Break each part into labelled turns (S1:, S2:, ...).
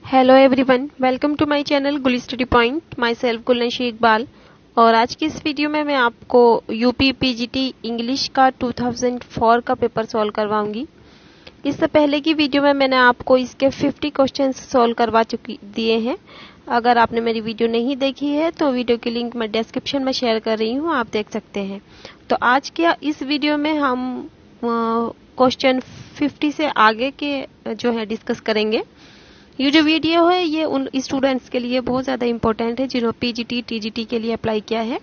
S1: Hello everyone, welcome to my channel Guli study point. Myself Gulnashi Iqbal. और आज की इस वीडियो में मैं आपको यूपी पीजीटी इंग्लिश का 2004 का पेपर सॉल्व करवाऊंगी। इससे पहले की वीडियो में मैंने आपको इसके 50 क्वेश्चंस सॉल्व करवा दिए हैं। अगर आपने मेरी वीडियो नहीं देखी है तो वीडियो की लिंक मैं डिस्क्रिप्शन में शेयर कर रही हूँ, आप देख सकते हैं। तो आज के इस वीडियो में हम क्वेश्चन 50 से आगे के जो है डिस्कस करेंगे। ये जो वीडियो है ये उन स्टूडेंट्स के लिए बहुत ज़्यादा इंपॉर्टेंट है जिन्होंने पीजीटी टीजीटी के लिए अप्लाई किया है।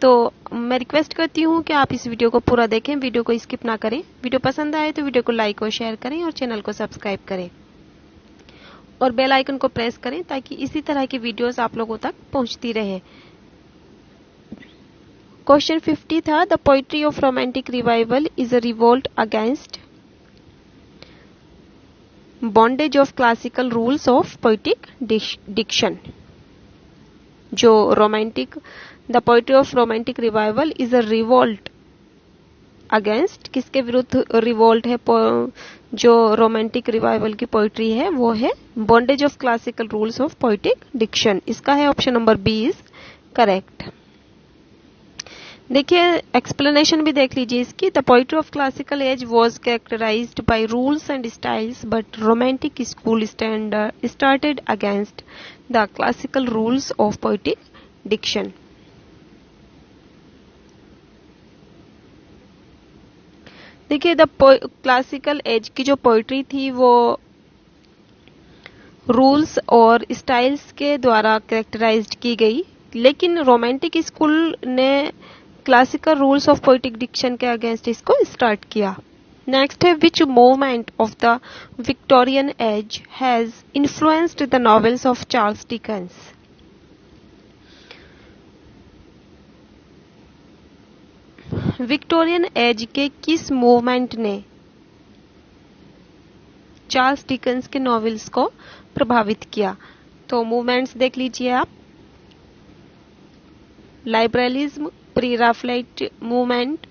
S1: तो मैं रिक्वेस्ट करती हूँ कि आप इस वीडियो को पूरा देखें, वीडियो को स्किप ना करें। वीडियो पसंद आए तो वीडियो को लाइक और शेयर करें और चैनल को सब्सक्राइब करें और बेल आइकन को प्रेस करें ताकि इसी तरह की वीडियोस आप लोगों तक पहुंचती रहे। क्वेश्चन 50 था, the poetry of romantic revival is a revolt against bondage of classical rules of poetic diction. जो romantic the poetry of romantic revival is a revolt against, किसके विरुद्ध रिवोल्ट है? जो रोमांटिक रिवाइवल की पोइट्री है वो है bondage of classical rules of poetic diction. इसका है option number B is correct. देखिए एक्सप्लेनेशन भी देख लीजिए इसकी। The poetry of classical age was characterized by rules and styles but romantic school standard started against the classical rules of poetic diction. देखिए the classical age की जो poetry थी वो रूल्स और स्टाइल्स के द्वारा कैरेक्टराइज्ड की गई, लेकिन रोमांटिक स्कूल ने classical rules of poetic diction के अगेंस्ट इसको स्टार्ट किया। नेक्स्ट है, which movement of the Victorian age has influenced the novels of Charles Dickens. Victorian age के किस मूवमेंट ने चार्ल्स डिकेंस के नॉवेल्स को प्रभावित किया? तो मूवमेंट्स देख लीजिए आप, liberalism, pre Raphaelite movement,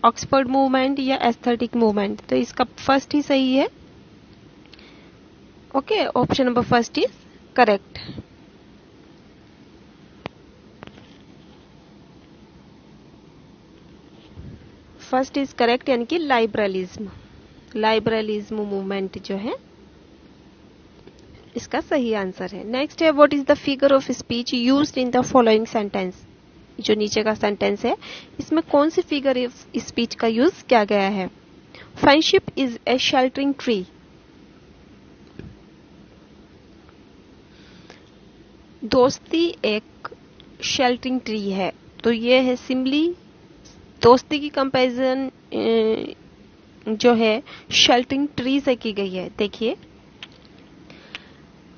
S1: Oxford movement या एस्थेटिक मूवमेंट। तो इसका फर्स्ट ही सही है। Okay, option number first is correct. First is correct, यानी कि लाइबरलिज्म मूवमेंट जो है इसका सही आंसर है। नेक्स्ट है, what is the figure of speech used in the following sentence. जो नीचे का सेंटेंस है इसमें कौन सी फिगर ऑफ स्पीच का यूज किया गया है? Friendship is a sheltering tree. दोस्ती एक शेल्टरिंग ट्री है, तो ये है सिंपली दोस्ती की कंपैरिजन जो है शेल्टरिंग ट्री से की गई है। देखिए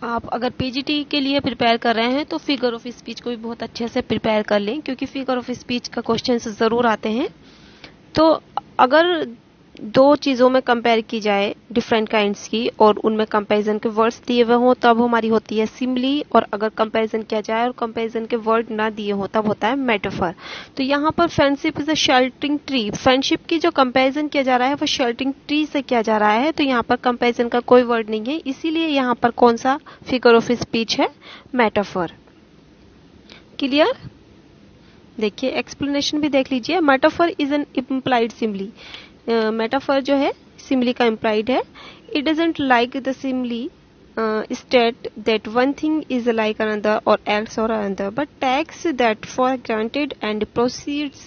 S1: आप अगर पीजीटी के लिए प्रिपेयर कर रहे हैं तो फिगर ऑफ स्पीच को भी बहुत अच्छे से प्रिपेयर कर लें, क्योंकि फिगर ऑफ स्पीच का क्वेश्चंस जरूर आते हैं। तो अगर दो चीजों में कंपेयर की जाए डिफरेंट काइंड्स की और उनमें कंपैरिजन के वर्ड्स दिए हुए हों तब हमारी होती है सिमिली, और अगर कंपैरिजन किया जाए और कंपैरिजन के वर्ड ना दिए हों तब होता है मेटाफर। तो यहाँ पर friendship is a sheltering tree, friendship की जो कंपैरिजन किया जा रहा है वो शेल्टरिंग ट्री से किया जा रहा है, तो यहाँ पर कंपैरिजन का कोई वर्ड नहीं है, इसीलिए यहाँ पर कौन सा फिगर ऑफ स्पीच है? मेटाफर। क्लियर? देखिए एक्सप्लेनेशन भी देख लीजिए। Metaphor is an implied simile. Metaphor जो है सिमिली का इम्प्लाइड है। It doesn't like the simile state that one thing is like another or else or another, but takes that for granted and proceeds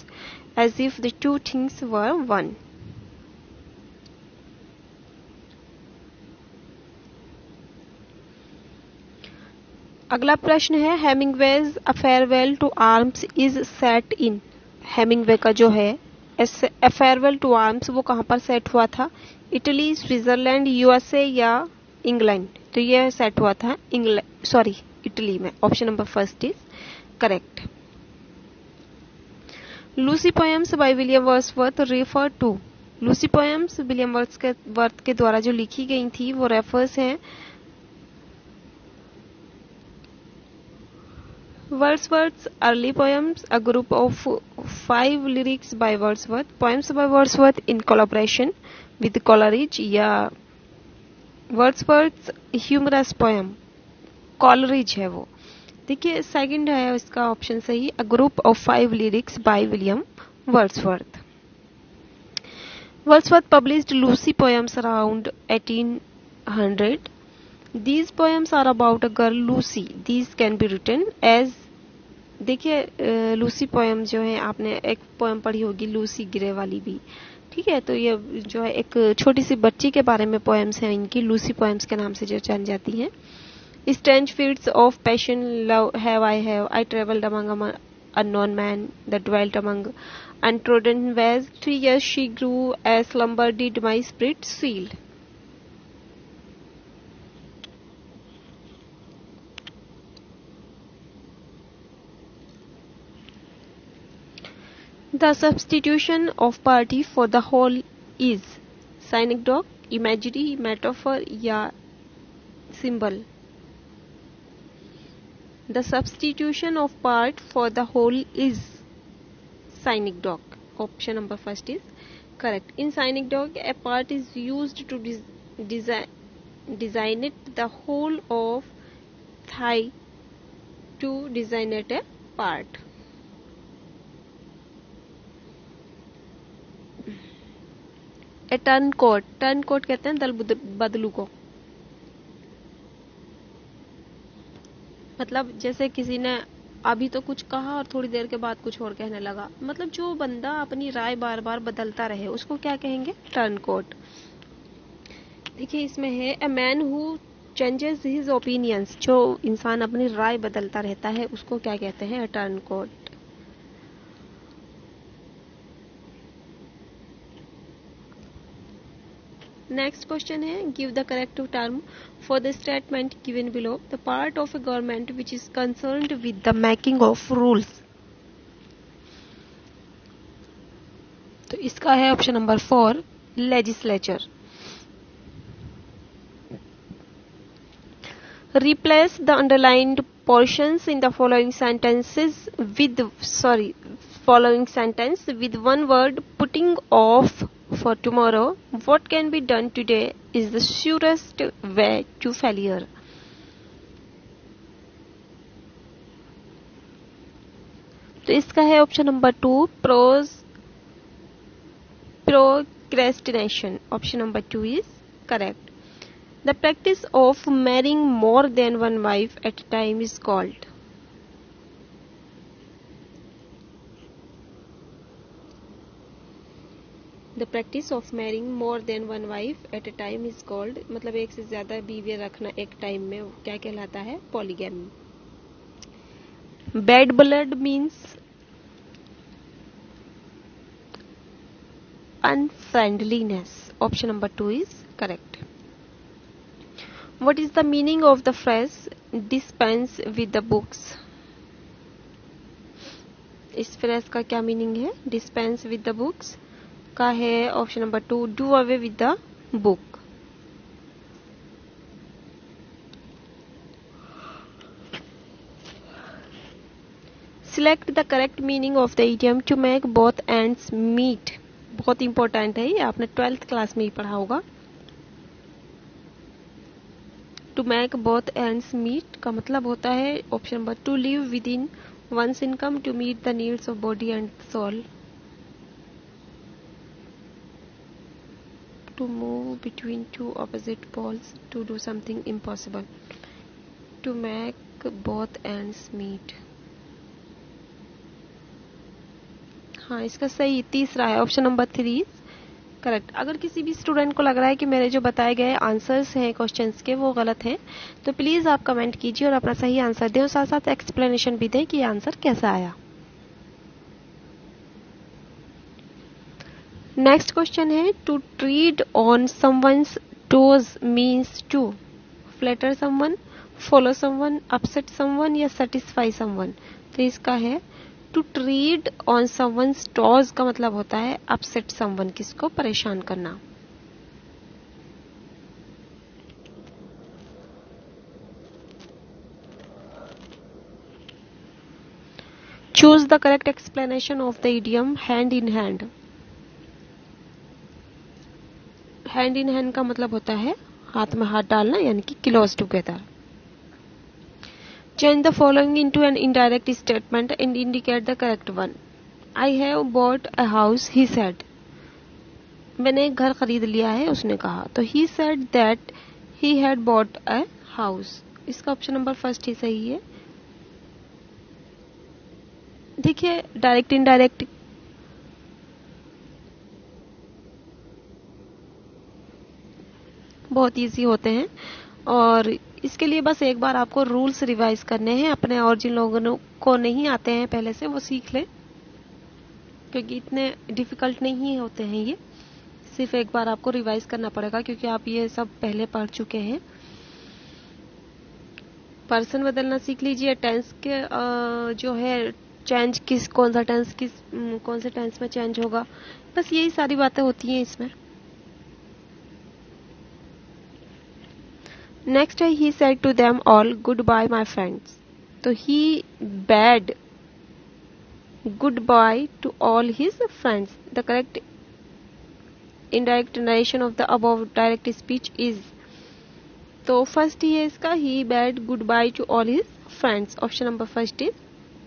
S1: as if the two things were one. अगला प्रश्न है, Hemingway's a farewell to arms is set in. Hemingway का जो है ए farewell to arms वो कहाँ पर set हुआ था? इटली, स्विट्जरलैंड, यूएसए या इंग्लैंड? तो ये सेट हुआ था इटली में। Option number first is correct. Lucy poems by William Wordsworth refer to. Lucy poems William Wordsworth के द्वारा जो लिखी गई थी वो रेफर्स हैं Wordsworth's early poems, a group of 5 lyrics by Wordsworth, poems by Wordsworth in collaboration with Coleridge या Wordsworth's humorous poem Coleridge है वो। देखिए सेकंड है इसका ऑप्शन सही, a group of 5 lyrics by William Wordsworth. Wordsworth published Lucy poems around 1800. These poems are about a girl Lucy. These can be written as, देखिए Lucy poem जो है, आपने एक पोएम पढ़ी होगी लूसी ग्रे वाली भी, ठीक है। तो ये जो है एक छोटी सी बच्ची के बारे में पोएम्स हैं इनकी, लूसी पोएम्स के नाम से जो जानी जाती हैं। Strange feats of passion, love have I traveled among unknown man that dwelt among untrodden ways. 3 years she grew, as slumber did my spirit seal. The substitution of party for the whole is synecdoche, imagery, metaphor या symbol. The substitution of part for the whole is synecdoche. Option number first is correct. In synecdoche, a part is used to designate the whole of thigh to designate a part. A turncoat कहते हैं दल बदलू को, मतलब जैसे किसी ने अभी तो कुछ कहा और थोड़ी देर के बाद कुछ और कहने लगा, मतलब जो बंदा अपनी राय बार बार बदलता रहे उसको क्या कहेंगे, टर्नकोट। देखिए इसमें है a man who changes his opinions, जो इंसान अपनी राय बदलता रहता है उसको क्या कहते हैं, टर्नकोट। नेक्स्ट क्वेश्चन है, give the corrective term for the statement given below, the part of A government which is concerned with the making of rules. तो इसका है option number 4, legislature. Replace the underlined portions in the following sentence with one word, putting off for tomorrow. What can be done today is the surest way to failure. तो इसका है option number 2, procrastination. Option number 2 is correct. The practice of marrying more than one wife at a time is called. The practice of marrying more than one wife at a time is called, मतलब एक से ज्यादा बीवियां रखना एक time में क्या कहलाता है, polygamy. Bad blood means unfriendliness. Option number 2 is correct. What is the meaning of the phrase dispense with the books? इस फ्रेज का क्या मीनिंग है, dispense with the books का है option number 2, do away with the book. Select the correct meaning of the idiom to make both ends meet. बहुत important है ये, आपने 12th क्लास में ही पढ़ा होगा। To make both ends meet का मतलब होता है option number 2, live within one's income to meet the needs of body and soul. To move between two opposite poles to do something impossible. To make both ends meet. हाँ इसका सही तीसरा है option number 3 correct. अगर किसी भी student को लग रहा है कि मेरे जो बताए गए आंसर्स हैं क्वेश्चंस के वो गलत हैं तो प्लीज आप कमेंट कीजिए और अपना सही आंसर दें और साथ साथ एक्सप्लेनेशन भी दें कि आंसर कैसा आया। नेक्स्ट क्वेश्चन है, to tread on someone's toes means to flatter someone, follow someone, upset someone या सेटिस्फाई समवन। तो इसका है to tread on someone's toes का मतलब होता है अपसेट समवन, किसको परेशान करना। Choose the correct explanation of the idiom hand in hand. Hand in hand का मतलब होता है हाथ में हाथ डालना, यानी कि close together. Change the following into an indirect statement and indicate the correct one. I have bought a house, he said. मैंने एक घर खरीद लिया है, उसने कहा. तो he said that he had bought a house. इसका ऑप्शन नंबर फर्स्ट ही सही है. देखिए, डायरेक्ट इनडायरेक्ट बहुत इजी होते हैं और इसके लिए बस एक बार आपको रूल्स रिवाइज करने हैं अपने, और जिन लोगों को नहीं आते हैं पहले से वो सीख लें, क्योंकि इतने डिफिकल्ट नहीं होते हैं ये. सिर्फ एक बार आपको रिवाइज करना पड़ेगा क्योंकि आप ये सब पहले पढ़ चुके हैं. पर्सन बदलना सीख लीजिए. टेंस के जो है चेंज कौन से टेंस में चेंज होगा, बस यही सारी बातें होती हैं इसमें. नेक्स्ट है he said to them all goodbye my friends. तो he bade goodbye to all his friends. The correct indirect narration of the above direct speech is. तो फर्स्ट ही है इसका, he bade goodbye to all his friends. Option number first is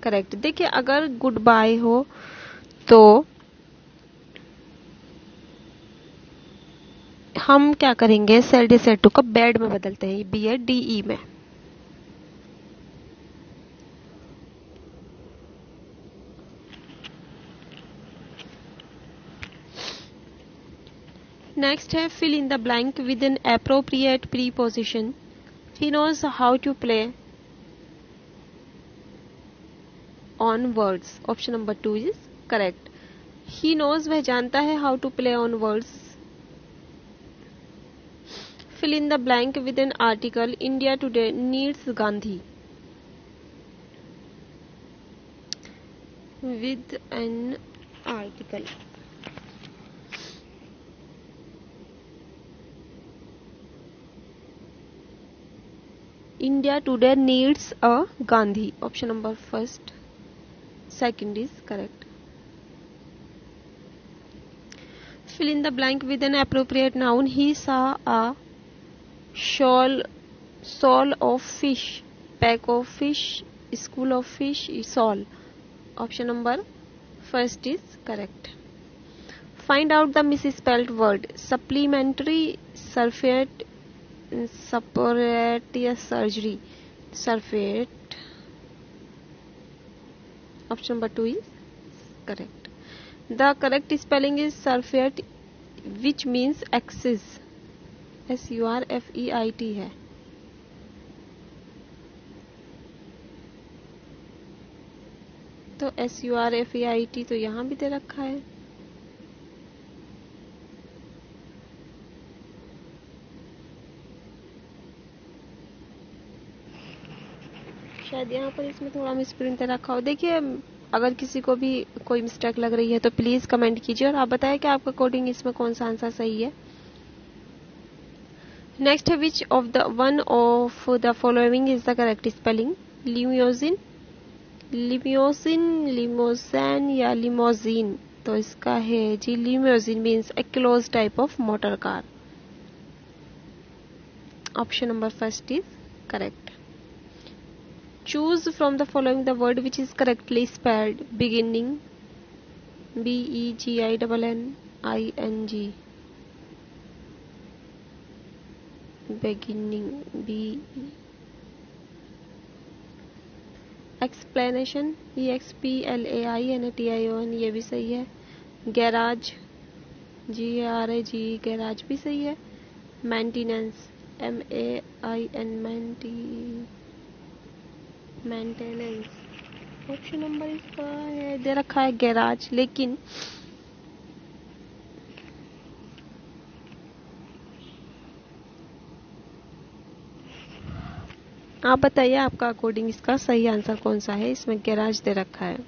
S1: correct. देखिए, अगर goodbye हो तो हम क्या करेंगे, सेड सेड टू का बैड में बदलते हैं, BADE में. नेक्स्ट है fill in the blank with an appropriate preposition. He knows how to play on words. Option number 2 is correct. He knows वह जानता है, how to play on words. Fill in the blank with an article. India today needs Gandhi. With an article. India today needs a Gandhi. Option number second is correct. Fill in the blank with an appropriate noun. He saw a shoal of fish, pack of fish, school of fish, shoal. Option number first is correct. Find out the misspelled word. Supplementary, surfeit, separate या surgery. Surfeit. Option number 2 is correct. The correct spelling is surfeit, which means axis. SURFEIT है. तो SURFEIT तो यहाँ भी दे रखा है. शायद यहाँ पर इसमें थोड़ा मिसप्रिंट रखा हो. देखिए, अगर किसी को भी कोई मिस्टेक लग रही है तो प्लीज कमेंट कीजिए और आप बताएं कि आपका कोडिंग इसमें कौन सा आंसर सही है. नेक्स्ट है which of the one of the following is the correct spelling. Limousine, limousine, limousine या लिमोजीन. तो इसका है जी limousine means a close type of motor car. Option number first is correct. Choose from the following the word which is correctly spelled. Beginning, BEGINNING. Beginning, Explanation, EXPLAINATION. ये भी सही है. Garage, GARAGE, garage भी सही है. Maintenance, maintenance. Option number इसका है दे रखा है गैराज, लेकिन आप बताइए आपका अकॉर्डिंग इसका सही आंसर कौन सा है. इसमें गैराज दे रखा है.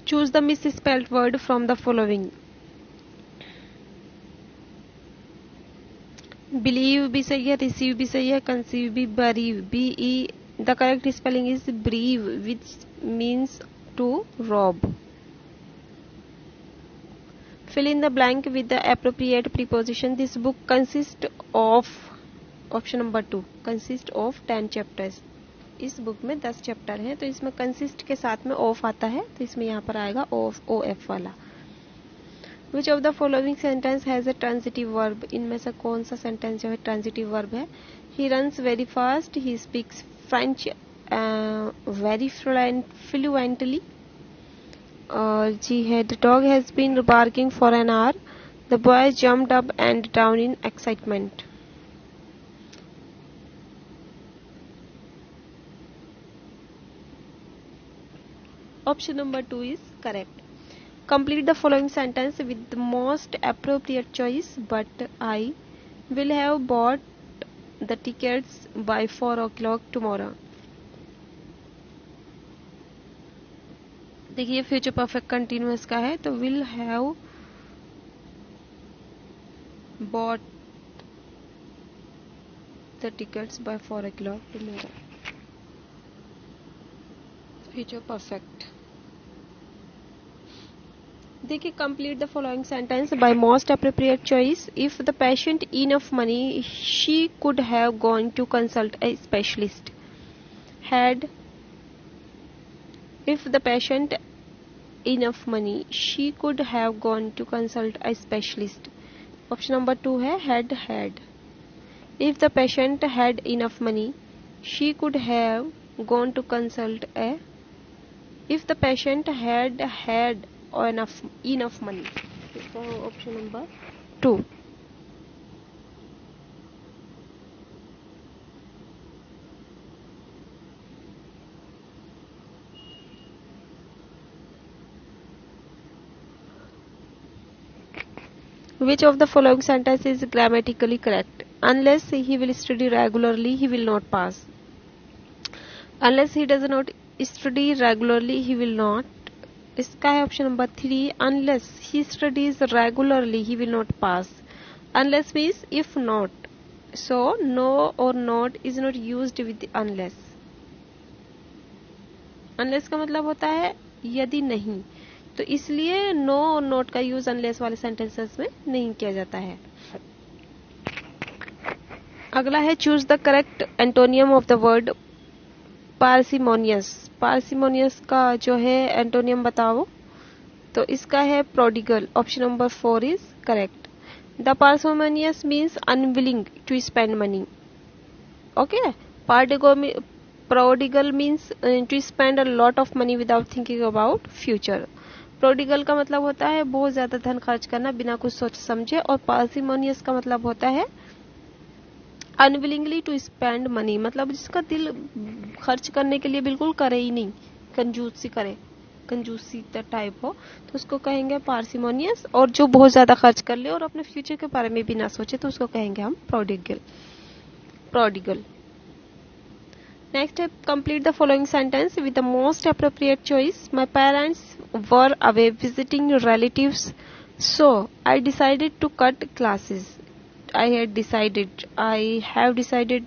S1: Choose the misspelled word from the following. Believe भी सही है, रिसीव भी सही है, कंसीव भी. Bereave, BE. The correct spelling is bereave, which means to rob. Fill in the blank with the appropriate preposition. This book consist of. Option number 2 consist of 10 chapters. इस book में 10 chapter हैं, तो इसमें consist के साथ में of आता है, तो इसमें यहाँ पर आएगा ऑफ, ओ एफ वाला। विच of the following sentence has a transitive verb, इनमें से कौन सा सेंटेंस जो है ट्रांजिटिव वर्ब है? He runs very fast, he speaks French very fluently, और जी है the dog has been barking for an hour, the boy jumped up and down in excitement. Option number 2 is correct. Complete the following sentence with the most appropriate choice. But I will have bought the tickets by 4 o'clock tomorrow. देखिए future perfect continuous का है, तो will have bought the tickets by 4 o'clock tomorrow. Future perfect. देखिए complete the following sentence by most appropriate choice. If the patient enough money she could have gone to consult a specialist. Had, if the patient enough money she could have gone to consult a specialist. Option number 2 है had had. If the patient had enough money she could have gone to consult a. If the patient had enough money, इसका option number 2। Which of the following sentence is grammatically correct? Unless he will study regularly, he will not pass. Unless he does not study regularly, he will not। इसका है option number 3 unless he studies regularly he will not pass। unless means if not, so no or not is not used with unless। unless का मतलब होता है यदि नहीं, तो इसलिए no और not का यूज unless वाले सेंटेंसेस में नहीं किया जाता है। अगला है choose the correct antonym of the word parsimonious. Parsimonious का जो है एंटोनियम बताओ, तो इसका है prodigal. Option number 4 is correct. The parsimonious means unwilling to spend money. Okay, prodigal means to spend a lot of money without thinking about future. Prodigal का मतलब होता है बहुत ज्यादा धन खर्च करना बिना कुछ सोच समझे, और पार्सिमोनियस का मतलब होता है अनविलिंगली टू स्पेंड मनी, मतलब जिसका दिल खर्च करने के लिए बिल्कुल करे ही नहीं, कंजूसी करे, कंजूसी टाइप हो, तो उसको कहेंगे पार्सिमोनियस। और जो बहुत ज्यादा खर्च कर ले और अपने फ्यूचर के बारे में भी ना सोचे, तो उसको कहेंगे हम प्रोडिगल। नेक्स्ट है complete the following sentence with the most appropriate choice. My parents were away visiting relatives, so I decided to cut classes. I have decided,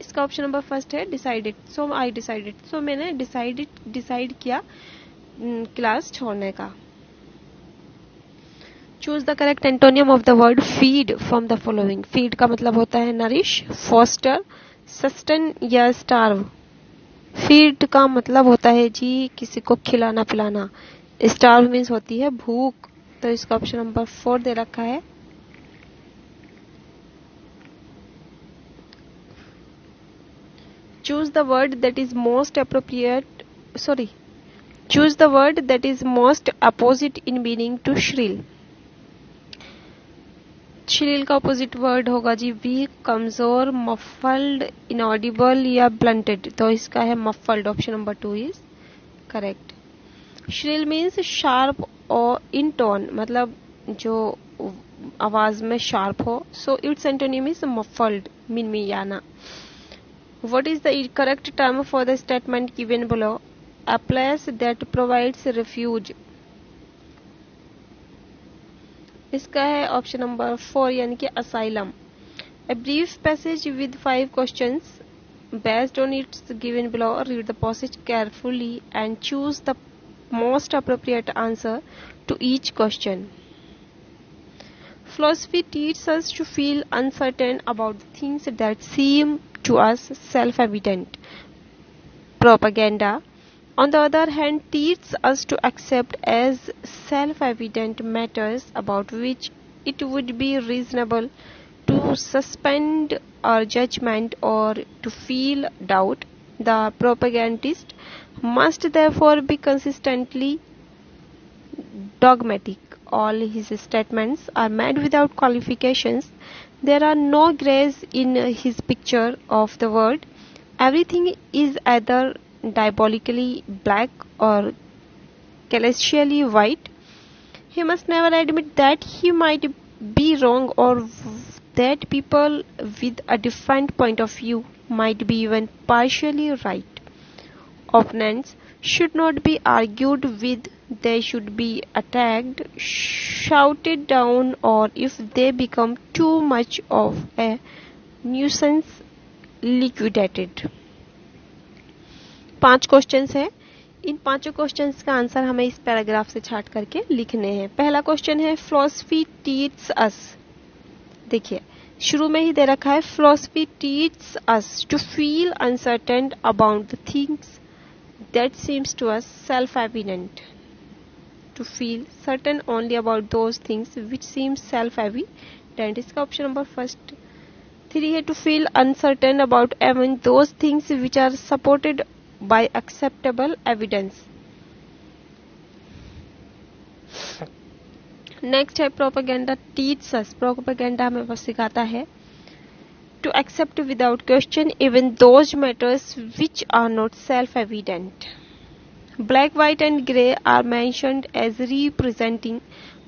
S1: इसका ऑप्शन नंबर फर्स्ट है decided. So I decided, so मैंने decide किया class छोड़ने का। Choose the correct antonym of the word feed from the following. Feed का मतलब होता है नरिश, फोस्टर, सस्टेन या स्टार्व। फीड का मतलब होता है जी किसी को खिलाना पिलाना। स्टार्व मीन्स होती है भूख, तो इसका ऑप्शन नंबर 4 दे रखा है। Choose the word that is most appropriate, choose the word that is most opposite in meaning to shrill. Shrill का अपोजिट वर्ड होगा जी वीक, कमजोर, मफल्ड, इनऑडिबल या ब्लंटेड, तो इसका है muffled. Option number 2 is correct. Shrill means sharp और in tone, मतलब जो आवाज में शार्प हो, so it's antonym is muffled, मिनमियाना। What is the correct term for the statement given below? A place that provides refuge. इसका है option number 4 यानी कि asylum. A brief passage with 5 questions based on its given below. Read the passage carefully and choose the most appropriate answer to each question. Philosophy teaches us to feel uncertain about the things that seem to us self-evident. Propaganda, on the other hand, teaches us to accept as self-evident matters about which it would be reasonable to suspend our judgment or to feel doubt. The propagandist must therefore be consistently dogmatic. All his statements are made without qualifications. There are no grays in his picture of the world. Everything is either diabolically black or celestially white. He must never admit that he might be wrong or that people with a different point of view might be even partially right. Opponents should not be argued with, they should be attacked, shouted down, or if they become too much of a nuisance, liquidated. 5 questions है। इन 5 questions का answer हमें इस paragraph से छाट करके लिखने हैं। पहला क्वेश्चन है फिलॉसफी टीच अस। देखिए शुरू में ही दे रखा है philosophy teach us to feel uncertain about the things that seems to us self evident, to feel certain only about those things which seems self evident. इसका ऑप्शन नंबर फर्स्ट 3 है to feel uncertain about even those things which are supported by acceptable evidence. Next है propaganda teach us. Propaganda हमें बस सिखाता है to accept without question even those matters which are not self evident. Black white and grey are mentioned as representing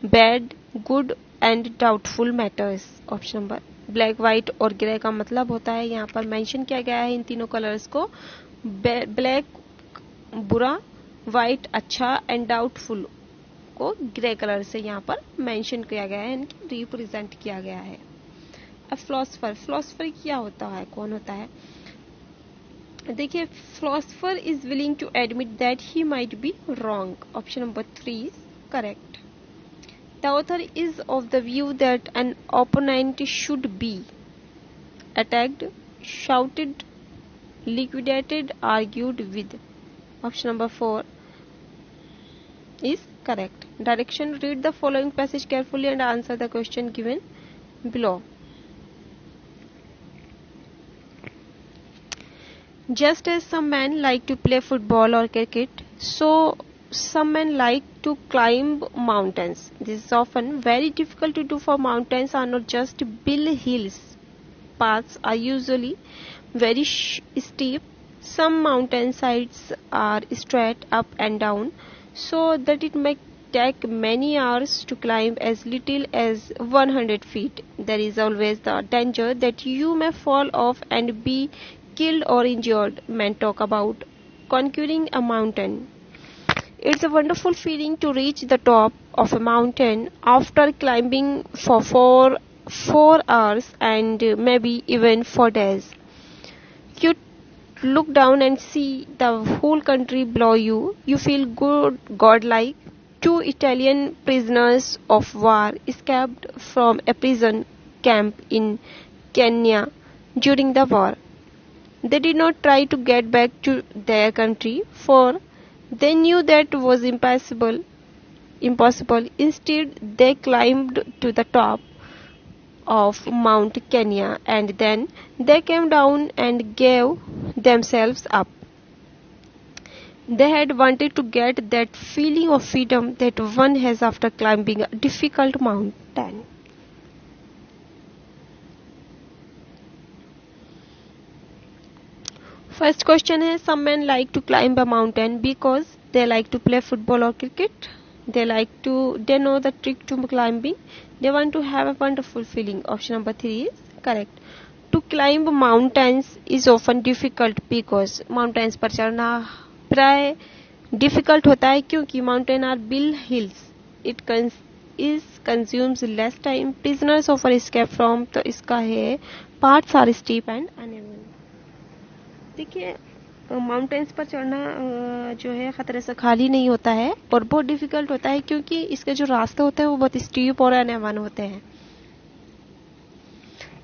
S1: bad, good and doubtful matters. Option number black white और grey का मतलब होता है यहाँ पर मेंशन किया गया है इन तीनों कलर्स को, ब्लैक बुरा, व्हाइट अच्छा एंड डाउटफुल को ग्रे कलर से यहाँ पर मेंशन किया गया है, इनकी रिप्रेजेंट किया गया है। अब फिलोसफर, फिलोसफर क्या होता है, कौन होता है? देखिए philosopher is willing to admit that he might be wrong. Option number 3 is correct. The author is of the view that an opponent should be attacked, shouted, liquidated, argued with. Option number 4 is correct. Direction: read the following passage carefully and answer the question given below. Just as some men like to play football or cricket, so some men like to climb mountains. This is often very difficult to do, for mountains are not just hill hills. Paths are usually very steep. Some mountain sides are straight up and down, so that it may take many hours to climb as little as 100 feet. There is always the danger that you may fall off and be killed or injured. Men talk about conquering a mountain. It's a wonderful feeling to reach the top of a mountain after climbing for four hours and maybe even 4 days. You look down and see the whole country below you. You feel good, godlike. 2 Italian prisoners of war escaped from a prison camp in Kenya during the war. They did not try to get back to their country, for they knew that was impossible. Instead, they climbed to the top of Mount Kenya, and then they came down and gave themselves up. They had wanted to get that feeling of freedom that one has after climbing a difficult mountain. First question है, some men like to climb a mountain because they like to play football or cricket. They know the trick to climbing. They want to have a wonderful feeling. Option number 3 is correct. To climb mountains is often difficult because mountains पर चढ़ना प्राय difficult होता है क्योंकि mountain are bill hills. It consumes less time. Prisoners often escape from, तो इसका है parts are steep and uneven. देखिए माउंटेन्स पर चढ़ना जो है खतरे से खाली नहीं होता है और बहुत डिफिकल्ट होता है क्योंकि इसके जो रास्ते होते हैं वो बहुत स्टीप और अनएवन होते हैं।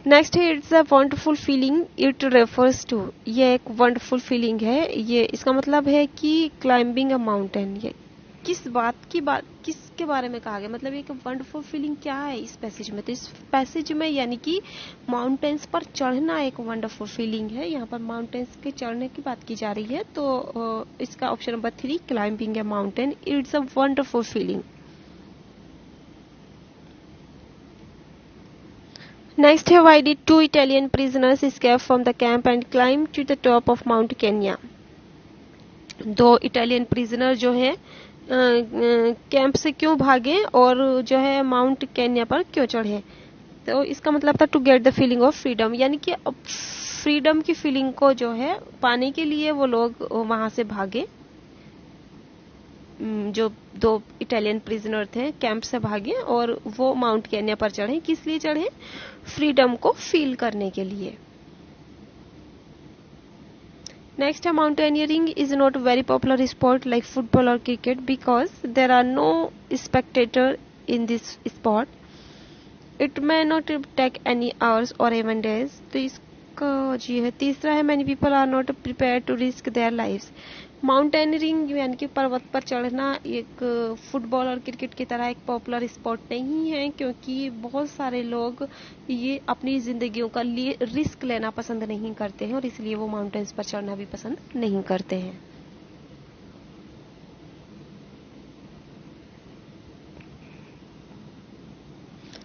S1: नेक्स्ट है it's a wonderful feeling it refers to. ये एक वंडरफुल फीलिंग है, ये इसका मतलब है कि क्लाइंबिंग अ माउंटेन। ये किसके बारे में कहा गया, मतलब ये वंडरफुल फीलिंग क्या है इस पैसेज में। तो इस पैसेज में यानी कि माउंटेन्स पर चढ़ना एक वंडरफुल फीलिंग है। यहाँ पर माउंटेन्स के चढ़ने की बात की जा रही है, तो इसका option number 3 climbing a mountain it's a wonderful feeling. Next है why did 2 Italian prisoners escape from the camp and climb to the top of mount Kenya. 2 Italian prisoner जो है कैंप से क्यों भागे और जो है माउंट केन्या पर क्यों चढ़े। तो इसका मतलब था to get the feeling of freedom, यानी कि फ्रीडम की फीलिंग को जो है पाने के लिए वो लोग वहां से भागे। जो 2 इटालियन प्रिजनर थे कैंप से भागे और वो माउंट केन्या पर चढ़े। किस लिए चढ़े, फ्रीडम को फील करने के लिए। Next, mountaineering is not a very popular sport like football or cricket because there are no spectators in this sport. It may not take any hours or even days. तो इसका जी है तीसरा है many people are not prepared to risk their lives. Mountaineering यानी कि पर्वत पर चढ़ना एक फुटबॉल और क्रिकेट की तरह एक पॉपुलर स्पोर्ट नहीं है, क्योंकि बहुत सारे लोग ये अपनी जिंदगियों का लिए रिस्क लेना पसंद नहीं करते हैं और इसलिए वो माउंटेन्स पर चढ़ना भी पसंद नहीं करते हैं।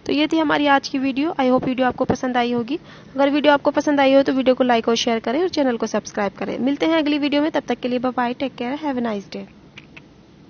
S1: तो ये थी हमारी आज की वीडियो। आई होप वीडियो आपको पसंद आई होगी। अगर वीडियो आपको पसंद आई हो तो वीडियो को लाइक और शेयर करें और चैनल को सब्सक्राइब करें। मिलते हैं अगली वीडियो में, तब तक के लिए bye bye, take care, have a nice day.